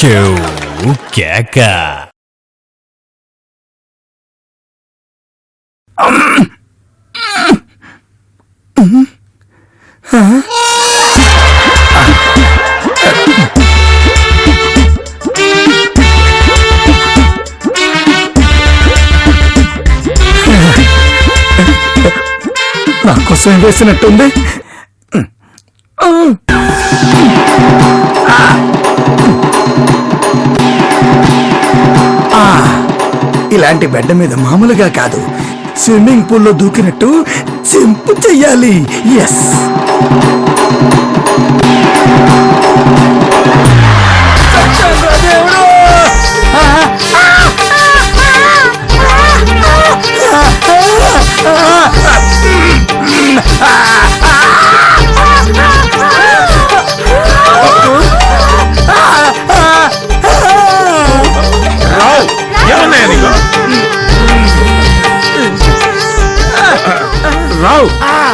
కేక నా కోసం వేసినట్టుంది. ఇలాంటి బెడ్ మీద మామూలుగా కాదు, స్విమ్మింగ్ పూల్లో దూకినట్టు సింపు చెయ్యాలి. ఎస్,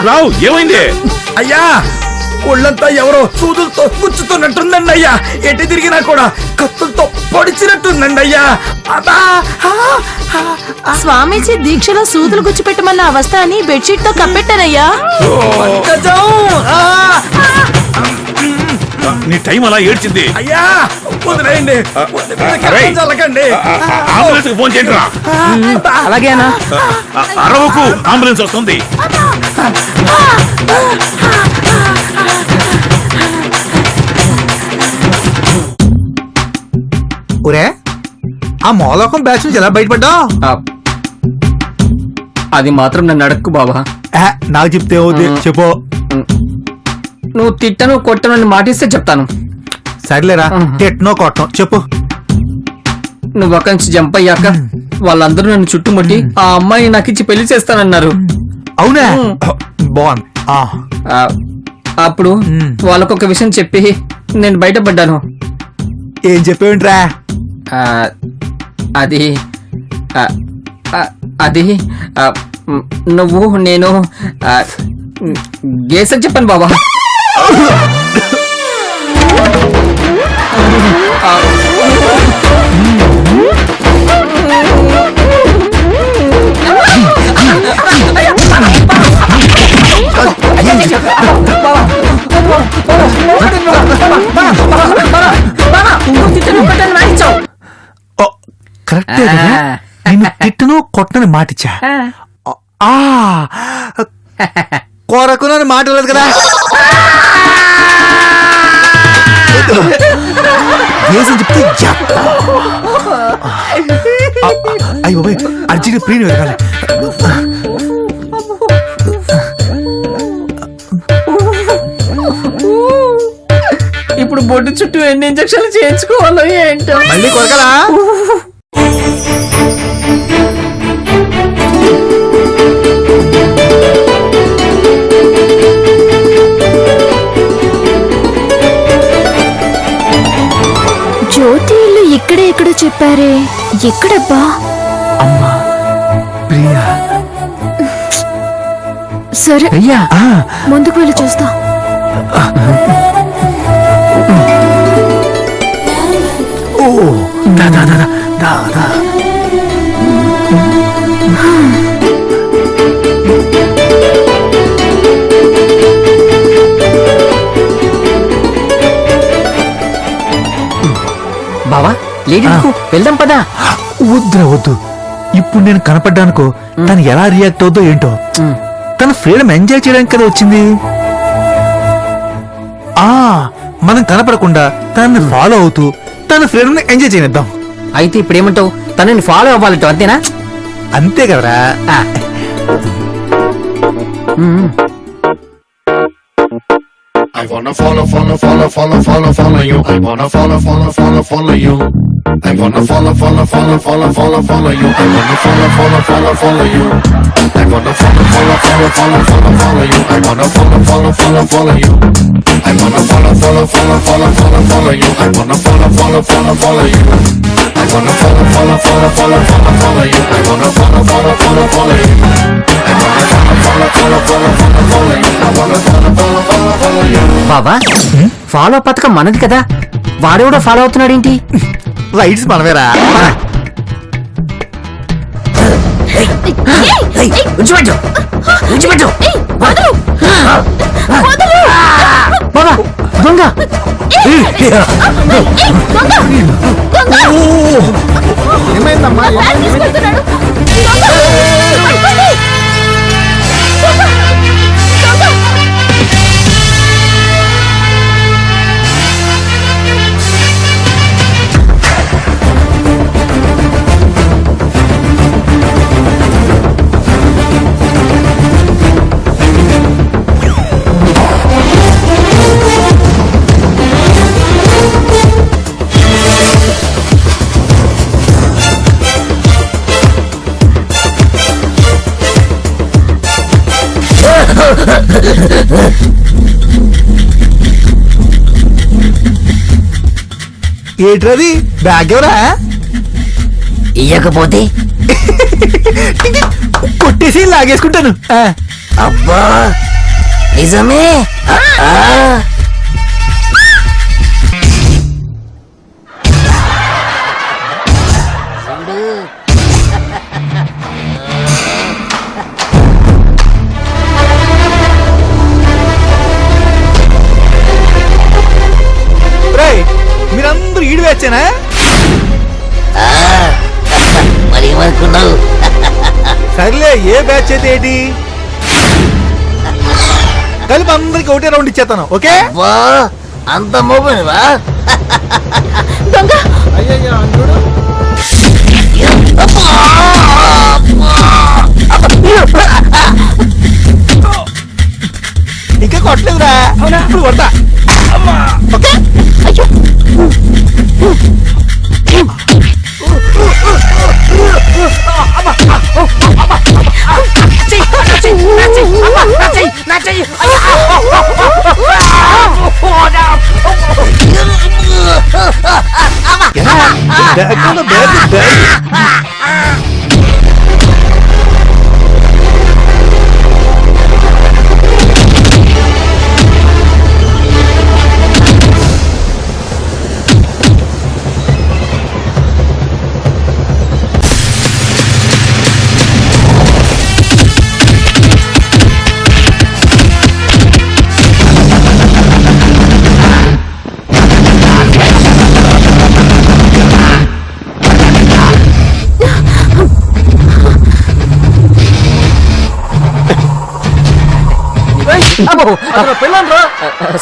రావు ఏమైంది? అయ్యా, ఒళ్ళంతా ఎవరో సూదులతో గుచ్చుతున్నట్టుందండి అయ్యా. ఎటు తిరిగినా కూడా కత్తులతో పొడిచినట్టుందండి అయ్యా. స్వామీజీ దీక్షలో సూదులు గుచ్చిపెట్టమన్న అవస్థ అని బెడ్షీట్ తో కప్పెట్టారయ్యా. నీ టైం అలా ఏడ్చింది. అయ్యా వదిలేయండి, చల్లకండి. అంబులెన్స్ ఫోన్ చేయండి రా. అలాగేనా? అరవకు, అంబులెన్స్ వస్తుంది. ఒరే, ఆ మోలోకం బ్యాచ్ నుంచి ఎలా బయటపడ్డావు? అది మాత్రం నన్ను అడక్కు బాబా. నాకు చెప్తే అవుద్ది, చెప్పు. నువ్వు తిట్టను కొట్టను మాటిస్తే చెప్తాను. సర్లేరా, తిట్టనో కొట్టనో చెప్పు. నువ్వు అక్కడి నుంచి జంప్ అయ్యాక వాళ్ళందరూ నన్ను చుట్టుముట్టి ఆ అమ్మాయిని నాకు ఇచ్చి పెళ్లి చేస్తానన్నారు. అవునా? బాగుంది. అప్పుడు వాళ్ళకొక విషయం చెప్పి నేను బయటపడ్డాను. ఏం చెప్పేవింట్రా? అది అది నువ్వు నేను గేస్ అని చెప్పాను బాబా. కరెక్టే, నిన్ను తిట్టను కొట్టని మాటిచ్చా. కొరకునని మాట లేదు కదా. చెప్తే అయ్యో అర్జెంట్ ప్రీని వెతకాలి. ఇప్పుడు బొడ్డు చుట్టూ ఎన్ని ఇంజక్షన్లు చేయించుకోవాలో ఏంటో. మళ్ళీ కొరకలా? జ్యోతి ఇల్లు ఇక్కడే ఎక్కడో చెప్పారే, ఎక్కడబ్బా? అమ్మా ప్రియా. సరే ప్రియా, ముందుకు వెళ్ళి చూస్తా. ఓ దా. బావా లేడీకు వెళ్దాం పదా. వద్దురా వద్దు. ఇప్పుడు నేను కనపడ్డానుకో తను ఎలా రియాక్ట్ అవుతుందో ఏంటో. తన ఫ్రీడమ్ ఎంజాయ్ చేయడానికి కదా వచ్చింది. మనం కనపడకుండా తనని ఫాలో అవుతూ తన ఫ్రీడమ్ ఎంజాయ్ చేయనిద్దాం. అయితే ఇప్పుడు ఏమంటావు? తనని ఫాలో అవ్వాలంట, అంతేనా? అంతే కదరా. I wanna follow you. I wanna follow you. I wanna follow you. I wanna follow you. I wanna follow you. I wanna follow you. I wanna follow you. I wanna follow you. I wanna follow you. I wanna follow you. I wanna follow you. I wanna follow you. I wanna follow you. I wanna Baba follow పథకం మనది కదా, వాడెవడో follow అవుతున్నాడేంటి? Rights మనమేరా. బాబా దొంగ! ఏమైందమ్మా? ఏట్రది bag ఎవరా? ఇయ్యకపోతే కొట్టేసి లాగేసుకుంటాను. అబ్బా నిజమే. రేయ్, మీరందరూ ఈడు వేచ్చానా? మరి ఏమనుకున్నావు? సర్లే, ఏ బ్యాచ్ అయితే ఏంటి, కలిపి అందరికి ఒకటే రౌండ్ ఇచ్చేస్తాను. ఓకే? అబ్బా అంత మోపనివా? ఇంకా కొట్టలేదురా, ఇప్పుడు కొడతా. Okay?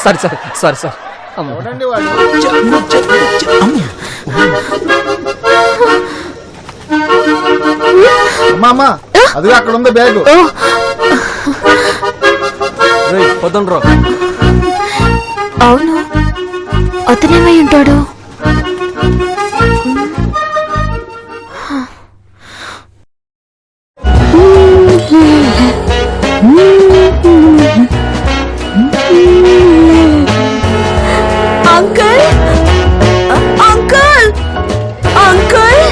Sorry sorry sorry sir. అమ్మా అది అక్కడ ఉంది బ్యాగ్. పొద్దునరో అవును, అతనేమై ఉంటాడు? Uncle, uncle, uncle,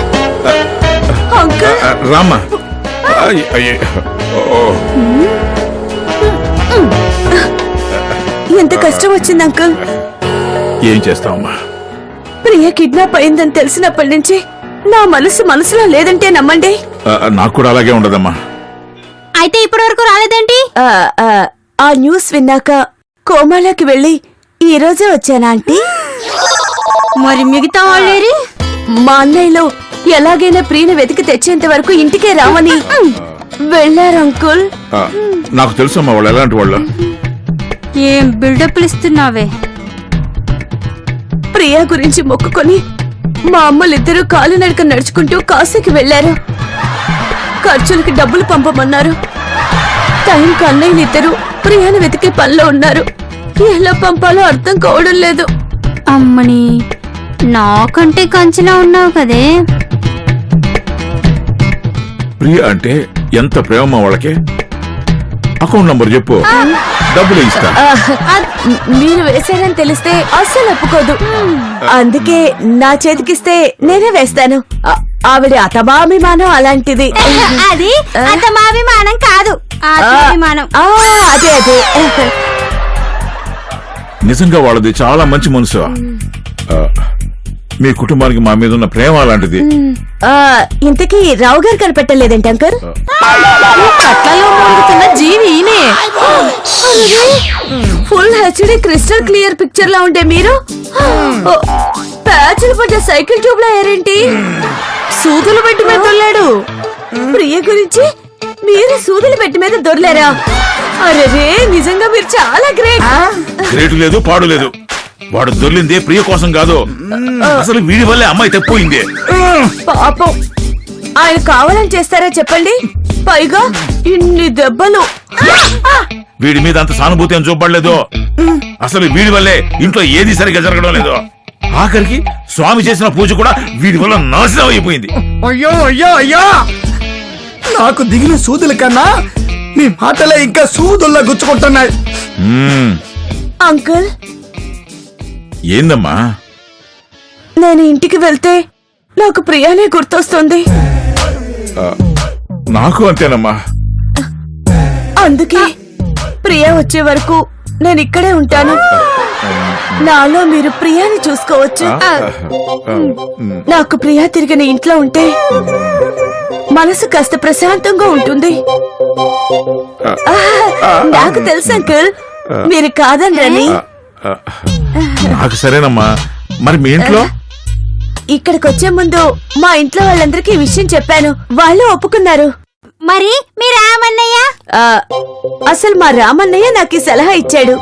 uncle. రామ్మా. ఎంత కష్టం వచ్చింది అంకుల్. ఏం చేస్తావమ్మా? ప్రియ కిడ్నాప్ అయిందని తెలిసినప్పటి నుంచి నా మనసులో లేదంటే నమ్మండి. నాకు కూడా అలాగే ఉండదమ్మా. అయితే ఇప్పటి వరకు రాలేదేంటి? ఆ న్యూస్ విన్నాక కోమాలోకి వెళ్ళి ఈ రోజే వచ్చానా ఆంటీ? మరి మిగతా వాళ్ళేరి? మా అన్నయ్యలో ఎలాగైనా ప్రియను వెతికి తెచ్చేంత వరకు ఇంటికే రామని వెళ్ళారు అంకుల్. నాకు తెలుసమ్మా వాళ్ళు ఎలాంటి వాళ్ళు. ఏం బిల్డప్లు ఇస్తున్నావే? ప్రియా గురించి మొక్కుకొని మా అమ్మలిద్దరూ కాలు నడక నడుచుకుంటూ కాశీకి వెళ్లారు. ఖర్చులకి డబ్బులు పంపమన్నారు. టైంకి అన్నయ్యలిద్దరూ ప్రియాను వెతికే పనిలో ఉన్నారు. ఎలా పంపాలో అర్థం కావడం లేదు. అమ్మని నాకంటే కంచిలా ఉన్నావు కదే. ప్రియ అంటే ఎంత ప్రేమ వాళ్ళకి. అకౌంట్ నంబర్ చెప్పు, డబ్బులు ఇస్తా. మీరు వేశారని తెలిస్తే అస్సలు ఒప్పుకోదు. అందుకే నా చేతికిస్తే నేనే వేస్తాను. ఆవిడ అతమాభిమానం అలాంటిది. అది అతమాభిమానం కాదు, ఆత్మాభిమానం. అదే అదే. నిజంగా వాళ్ళది చాలా మంచి మనసు. మీ కుటుంబానికి మా మీద ఉన్న ప్రేమ అలాంటిది. ఇంతకీ రావు గారు కనిపెట్టలేదండి అంకర్. కట్లలో మూలుగుతున్న జీవి ఈయనే. Full HD crystal clear picture లా ఉండే మీరు ప్యాచులు పడ్డ సైకిల్ ట్యూబ్ లో అయ్యారేంటి? సూదులు పెట్టి మీద దొర్లాడు. ప్రియ గురించి మీరు సూదులు పెట్టి మీద దొర్లారా? అరే నిజంగా మీరు చాలా గ్రేట్. గ్రేటు లేదు పాడు లేదు. వాడు దొర్లిందే ప్రియ కోసం కాదు, అసలు వీడి వల్లే అమ్మాయి తప్పిపోయింది. పాపం ఆయన కావాలని చేస్తారా చెప్పండి? పైగా ఇన్ని దెబ్బలు. వీడి మీద అంత సానుభూతి అని చూపడలేదు. అసలు వీడి వల్లే ఇంట్లో ఏది సరిగా జరగడం లేదు. ఆఖరికి స్వామి చేసిన పూజ కూడా వీడి వల్ల నాశనం అయిపోయింది. అయ్యో అయ్యో అయ్యో, నాకు దిగిన సూదుల కన్నా మీ మాటలే ఇంకా సూదుల్లా గుచ్చుకుంటున్నాయి. అంకుల్, ఏందమ్మా? నేను ఇంటికి వెళ్తే నాకు ప్రియానే గుర్తొస్తుంది. నాకు అంతేనమ్మా. అందుకే ప్రియా వచ్చే వరకు నేను ఇక్కడే ఉంటాను. నాలో మీరు ప్రియాని చూసుకోవచ్చు. నాకు ప్రియా తిరిగిన ఇంట్లో ఉంటే మనసు కాస్త ప్రశాంతంగా ఉంటుంది. నాకు తెలుసు అంకుల్, మీరు కాదనరని. నాకు సరేనమ్మా. మరి మీ ఇంట్లో? ఇక్కడికి వచ్చే ముందు మా ఇంట్లో వాళ్ళందరికీ ఈ విషయం చెప్పాను. వాళ్ళు ఒప్పుకున్నారు. మరి మీ రామన్నయ్య? అసలు మా రామన్నయ్య నాకు ఈ సలహా ఇచ్చాడు.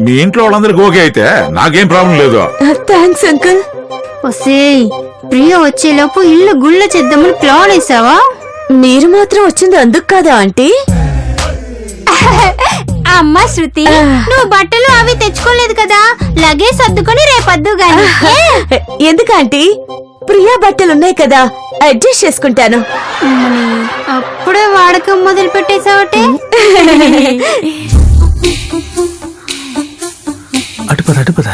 మీ ఇంట్లో వాళ్ళందరికి ఓకే అయితే నాకేం ప్రాబ్లం లేదు. Thanks uncle. ఒసేయ్, ప్రియ వచ్చేలోపు ఇల్లు గుళ్ళ చేద్దామని ప్లాన్ వేసావా? మీరు మాత్రం వచ్చింది అందుకు కాదా ఆంటీ? అమ్మా శృతి, నువ్వు బట్టలు అవి తెచ్చుకోలేదు కదా, లగేజ్ సర్దుకొని రేపొద్దు గాని. ఎందుకంటే ప్రియా బట్టలున్నాయి కదా, అడ్జస్ట్ చేసుకుంటాను. అప్పుడే వాడకం మొదలు పెట్టేసావటే. అటుపద అటుపద.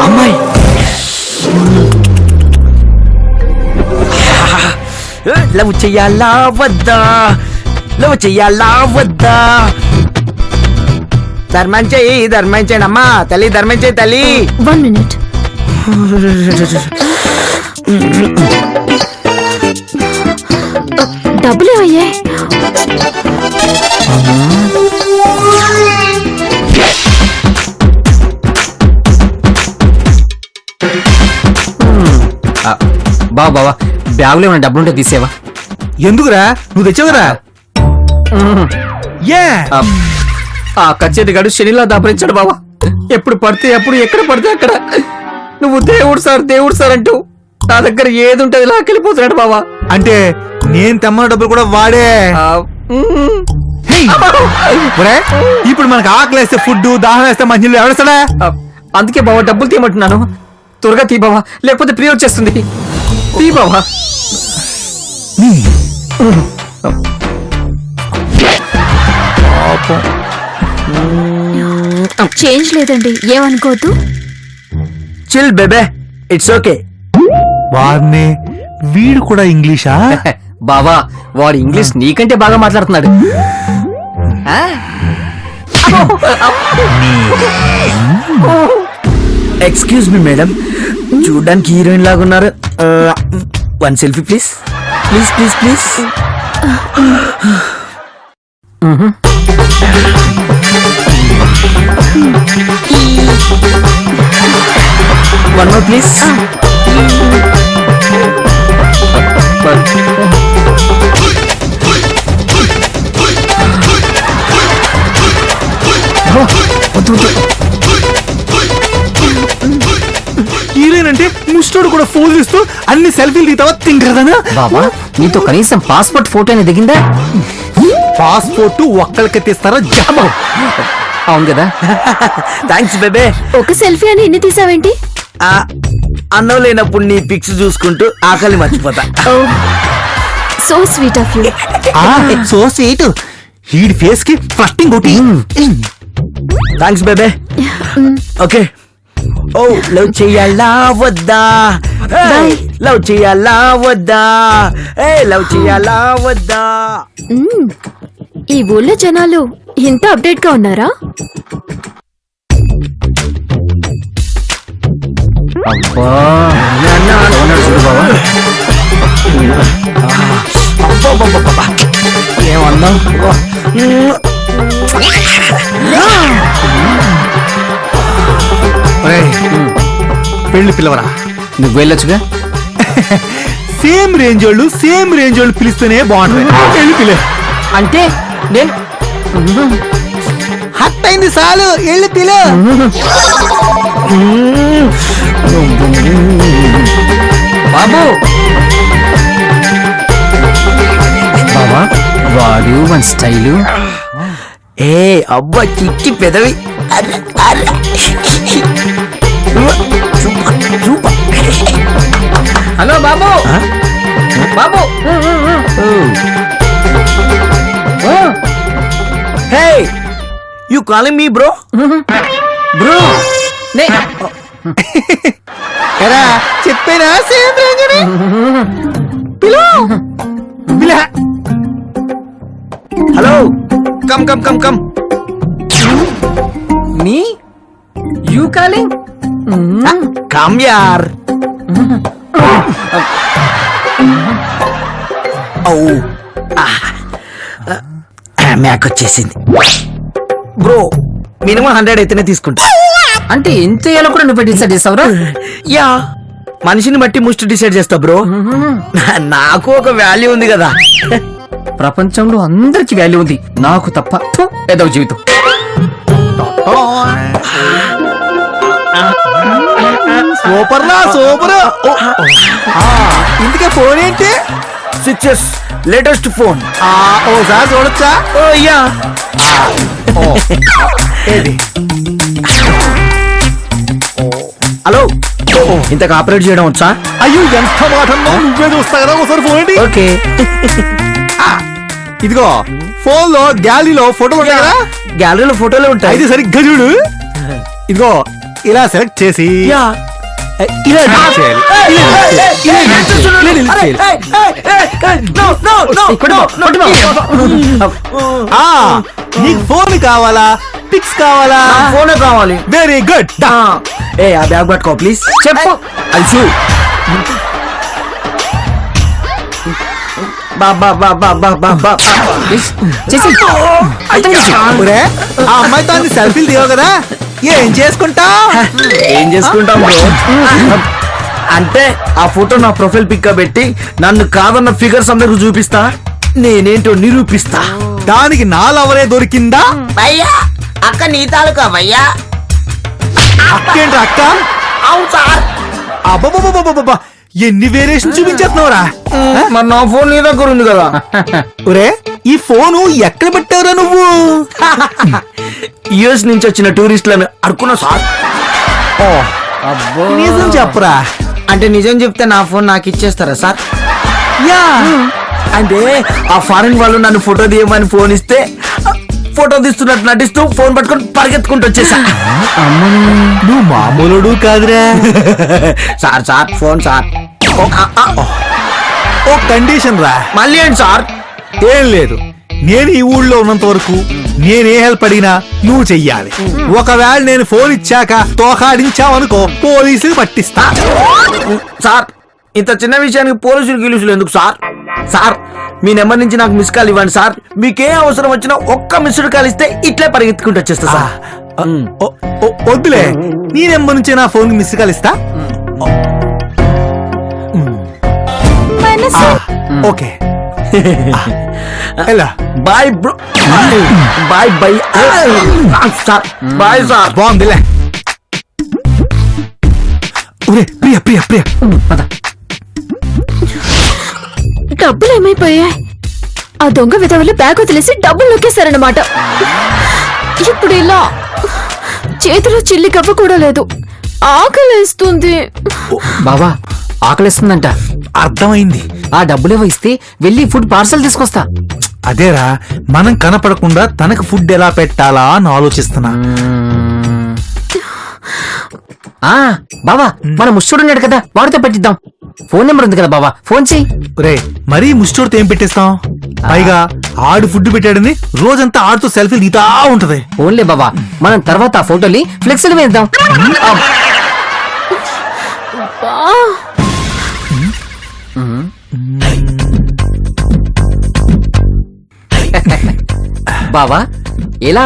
అమ్మాయి లవ్ చెయ్యాలా వద్దా? లవ్ చెయ్యాలా వద్దా? ధర్మం చెయ్యి, ధర్మం చేయండి అమ్మా. తల్లి ధర్మం చేయి తల్లి. 1 minute. డబ్బులు అయ్యాయి. బావా బ్యాగులో ఏమైనా డబ్బులుంటే తీసేవా? ఎందుకురా? నువ్వు తెచ్చావురా? ఏ ఆ కచ్చేది గడు శనిలా దాపరించాడు బావా. ఎప్పుడు పడితే అప్పుడు, ఎక్కడ పడితే అక్కడ నువ్వు దేవుడు సార్ అంటూ నా దగ్గర ఏది ఉంటది లాకెళ్ళిపోతున్నాడు బావా. అంటే నేను తెమ్మన్న డబ్బులు కూడా వాడే. ఒరేయ్, ఇప్పుడు మనకు ఆకలేస్తే ఫుడ్, దాహం వేస్తే మంచినీళ్ళు ఎవడేస్తాడా? అందుకే బావా డబ్బులు తీయమంటున్నాను. త్వరగా తీ బావా, లేకపోతే ప్రియ వచ్చేస్తుంది. తీ బావా. చేంజ్ లేదండి, ఏమనుకోవద్దు. Chill baby, it's okay. వారిని వీడు కూడా ఇంగ్లీషా? బావా వాడు ఇంగ్లీష్ నీకంటే బాగా మాట్లాడుతున్నాడు. ఎక్స్క్యూజ్ మీ మేడం, చూడ్డానికి హీరోయిన్ లాగా ఉన్నారు. 1 selfie please. Please please please. One more please. Heroine అంటే ముస్టోడు కూడా ఫోన్ చేస్తూ అన్ని సెల్ఫీలు దిగుతావా తింగరదనా? బాబా నీతో కనీసం పాస్పోర్ట్ ఫోటో దిగిందా? పాస్పోర్ట్ ఒక్కరికి తీస్తారా? జాబ్. అవును కదా. థ్యాంక్స్ బేబే. ఒక సెల్ఫీ అని ఎన్ని తీసావేంటి? అన్నం లేనప్పుడు నీ పిక్స్ చూసుకుంటూ ఆకలి మర్చిపోతా. So sweet of you. So sweet. ఈడి ఫేస్ కి ఫస్ట్ ఇంకోటి. Thanks baby. ఓకే. ఓ లవ్ చెయ్యాలా వద్దా? లవ్ చెయ్యాలా వద్దా? లవ్ చెయ్యాలా వద్దా? ఈ ఊళ్ళో జనాలు ఇంత అప్డేట్ గా ఉన్నారా? ఏమన్నా పెళ్లి పిల్లవరా? నువ్వు వెళ్ళొచ్చుగా. సేమ్ రేంజ్ వాళ్ళు పిలిస్తేనే బాగుంటుంది. పెళ్లి పిల్ల అంటే నేను హట్ అయింది చాలు. ఎళ్ళి పిల్ల. బాబు బాబా వాడు మన స్టైలు. అబ్బా చిక్కి పెదవి. Hello Babu. Babu hey you calling me bro? Bro ఎరా చెప్పేనా? సేమ్ రేంజ్ అని. పిల్ల. Hello come come come come. Me you calling. Come యార్. మ్యాక్ వచ్చేసింది బ్రో. మినిమం 100 అయితేనే తీసుకుంటా. అంటే ఎంత వేయాలో కూడా నువ్వు డిసైడ్ చేస్తావురా? యా మనిషిని బట్టి ముష్టి డిసైడ్ చేస్తా బ్రో. నాకు ఒక వాల్యూ ఉంది కదా. ప్రపంచంలో అందరికి వాల్యూ ఉంది, నాకు తప్ప. ఏదో జీవితం. సూపర్ లా సూపర్. ఇందుకే ఫోన్ ఏంటి? 6s latest phone. ఓసారి చూడొచ్చా? ఓ యా. ఏది? హలో ఇంతకు ఆపరేట్ చేయడం వచ్చా? అయ్యో ఎంత మాట అన్నావు. నువ్వే చూస్తా కదా. ఒకసారి ఫోన్ ఏంటి? ఓకే. ఇదిగో ఫోన్ లో గ్యాలరీలో ఫోటోలు ఉంటాయి కదా. గ్యాలరీలో ఫోటోలు ఉంటాయి. అయితే సరిగ్గా చూడు. ఇదిగో ఇలా సెలెక్ట్ చేసి యా ఇలా delete చేయాలి. ఇలా delete చేయాలి. నీకు ఫోన్ కావాలా పిక్స్ కావాలా? ఫోన్ కావాలి. Very good. ఆ బ్యాగ్ పట్టుకో ప్లీజ్. చెప్పు. అల్సు ఒరే, ఆ అమ్మాయితో అన్ని సెల్ఫీలు దిగావు కదా, ఏం చేసుకుంటా? ఏం చేసుకుంటాం బ్రో? అంటే ఆ ఫోటో నా ప్రొఫైల్ పిక్ పెట్టి నన్ను కాదన్న ఫిగర్స్ అందరికి చూపిస్తా, నేనేంటో నిరూపిస్తా. దానికి నా లవరే దొరికిందా? భయ్యా అక్క నీ తాలూకా భయ్యా. అక్కేంట్రా అక్క? అవును సార్. అబ్బబ్బబ్బబ్బబ్బబ్బా, ఎన్ని వేరియేషన్ చూపించేస్తున్నావురా? మరి నా ఫోన్ నీ దగ్గర ఉంది కదా. ఒరే, ఈ ఫోను ఎక్కడ పెట్టావురా నువ్వు? యుఎస్ నుంచి వచ్చిన టూరిస్టులను అడుకున్నా సార్. నిజం చెప్పరా? అంటే నిజం చెప్తే నా ఫోన్ నాకు ఇచ్చేస్తారా సార్? యా. అంటే ఆ ఫారెన్ వాళ్ళు నన్ను ఫోటో తీయమని ఫోన్ ఇస్తే ఫోటో తీస్తున్నట్టు నటిస్తూ ఫోన్ పట్టుకొని పరిగెత్తుకుంటూ వచ్చేసా. నువ్వు మామూలుడు కాదురా. Sir sir phone sir. ఓ కండిషన్ రా. మళ్ళీ ఏంటి సార్? ఏం లేదు, నేను ఈ ఊళ్ళో ఉన్నంత వరకు నేనే హెల్ప్ అడిగినా నువ్వు చెయ్యాలి. ఒకవేళ నేను ఫోన్ ఇచ్చాక తోకాడించావనుకో పోలీసులు పట్టిస్తా. సార్ ఇంత చిన్న విషయానికి పోలీసులు గిలీసులు ఎందుకు సార్? సార్ మీ నెంబర్ నుంచి నాకు మిస్ కాల్ ఇవ్వండి సార్. మీకే అవసరం వచ్చినా ఒక్క మిస్డ్ కాల్ ఇస్తే ఇట్లే పరిగెత్తుకుంటూ వచ్చేస్తా సార్. వద్దులే, నీ నెంబర్ నుంచి నా ఫోన్ మిస్ కాల్ ఇస్తా. Okay, bye bro. Bye bye sir. Bye sir. బాగుందిలే. ప్రియ ప్రియ ప్రియ, డబ్బులు ఏమైపోయాయి? ఆ దొంగ విధవలు బ్యాగ్ వదిలేసి డబ్బులు నొక్కేశారన్నమాట. ఇప్పుడు ఇలా చేతిలో చిల్లి కవ్వ కూడా లేదు. ఆకలేస్తుంది. బావా ఆకలిస్తుందంట. అర్థమైంది. ఆ డబ్బులేవో ఇస్తే వెళ్ళి ఫుడ్ పార్సల్ తీసుకొస్తా. అదేరా, మనం కనపడకుండా తనకు ఫుడ్ ఎలా పెట్టాలా అని ఆలోచిస్తున్నా. బావా మన ముష్టుడున్నాడు కదా, వాడితో పెట్టిద్దాం. ఫోన్ నెంబర్ ఉంది కదా బావా, ఫోన్ చెయ్యి. రే, మరీ ముష్టోడితో ఏం పెట్టేస్తాం? పైగా ఆడు ఫుడ్ పెట్టాడని రోజంతా ఆడుతూ సెల్ఫీలు దిగుతా ఉంటది. ఫోన్లే బావా, మనం తర్వాత ఆ ఫోటోని ఫ్లెక్సీలు వేద్దాం. బావా ఎలా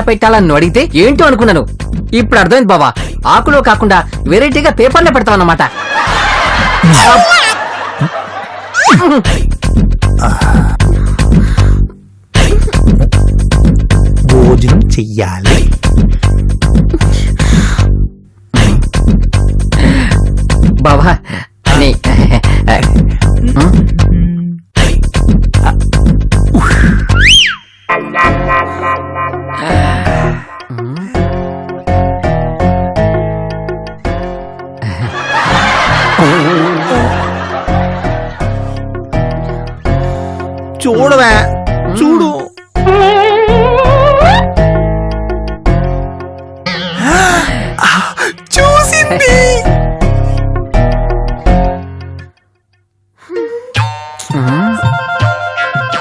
పెట్టాలా అని అడిగితే ఏంటో అనుకున్నాను. ఇప్పుడు అర్థమైంది బావా, ఆకులో కాకుండా వెరైటీగా పేపర్లో పెడతాం అన్నమాట. భోజనం చెయ్యాలి. బావా నీ చూడవే, చూడు. చూసింది.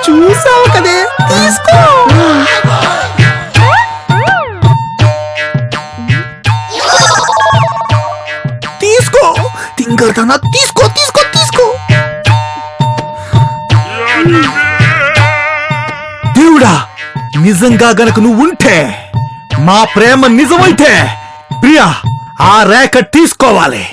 చూసావు కదే, తీసుకో. తీసుకో, తింగర్దనా, తీసుకో తీసుకో తీసుకో. దేవుడా, నిజంగా గనక నువ్వు ఉంటే, మా ప్రేమ నిజమైతే ప్రియా ఆ రేఖ తీసుకోవాలి.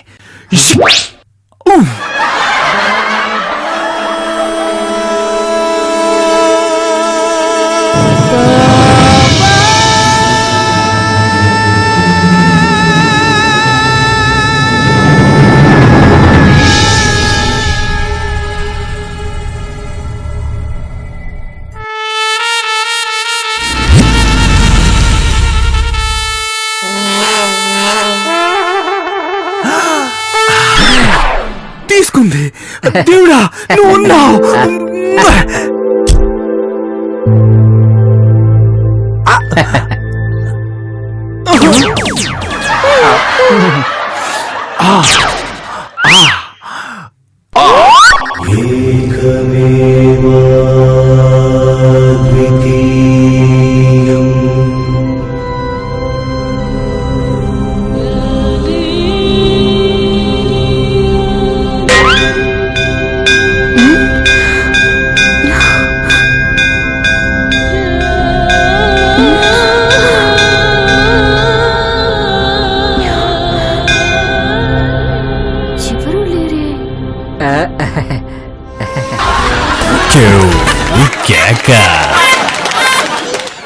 తీసుకుంది. దేవుడా, నువ్వు ఉన్నావు. కేక